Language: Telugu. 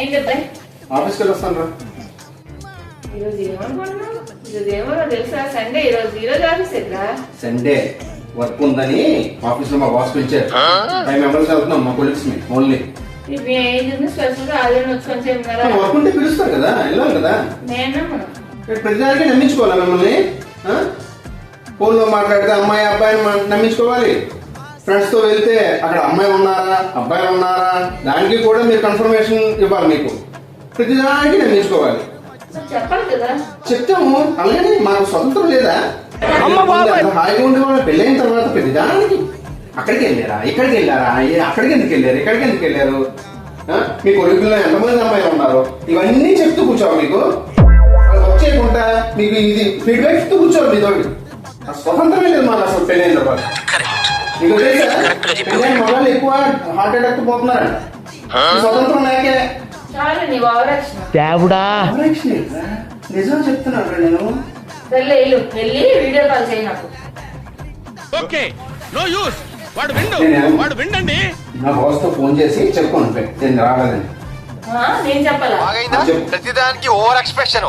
ఏంటబ్బాయి ఆఫీస్కి వెళ్ళి వస్తాను రా. ఈరోజు ఏమనుకుంటున్నావు? ఈరోజు ఏమో తెలుసా, సండే. ఈరోజు ఆఫీస్ ఎట్లా? సండే వర్క్ ఉందని ఆఫీస్ లో మా బాస్ పిలిచారు. 5 మెంబర్స్ వెళ్తున్నాం, మా కొలీగ్స్ ఓన్లీ. మీ ఏజెంట్ స్పెషల్ గా ఆదివారం వచ్చుకొని చెప్పినారా? వర్క్ ఉంటే పిలుస్తారు కదా, వెళ్ళాలి కదా. నేను ప్రతిదానికి నమ్మించుకోవాలా మిమ్మల్ని? ఫోన్ లో మాట్లాడితే అమ్మాయి అబ్బాయిని నమ్మించుకోవాలి. ఫ్రెండ్స్ తో వెళ్తే అక్కడ అమ్మాయి ఉన్నారా అబ్బాయి ఉన్నారా దానికి కూడా మీరు కన్ఫర్మేషన్ ఇవ్వాలి. మీకు ప్రతిదానికి నమ్మించుకోవాలి. చెప్పాలి కదా. చెప్తాము, అలాగే మాకు స్వతంత్రం లేదా? హాయిగా ఉండేవాళ్ళు పెళ్ళైన తర్వాత ప్రతిదానికి అక్కడికి వెళ్ళారా ఇక్కడికి వెళ్ళారా, అక్కడికి ఎందుకు వెళ్ళారు ఇక్కడికి ఎందుకు వెళ్ళారు, మీ కొడుకుల్లో ఎంతమంది అమ్మాయిలు ఉన్నారు, ఇవన్నీ చెప్తూ కూర్చోవాలి. మీకు వర్క్ చేయకుండా మీకు ఇది ఫీడ్బ్యాక్ ఇస్తూ కూర్చోవాలి. మీతో స్వతంత్రమే లేదు మాకు అసలు పెళ్ళైన తర్వాత. మీకు తెలుసా పెళ్ళైన మగవాళ్ళు ఎక్కువ హార్ట్ అటాక్ పోతున్నారంట స్వతంత్రం లేకే. చాలు నీ ఓవరాక్షన్. నిజం చెప్తున్నాను నేను. వెళ్ళి వీడియో కాల్ చేయి నాకు. Okay no use. వాడు విండండి. నా బాస్ తో ఫోన్ చేసి చెప్పుకోండి నేను రాలేదని. నేను చెప్పాలా? ప్రతిదానికి ఓవర్ ఎక్స్ప్రెషన్.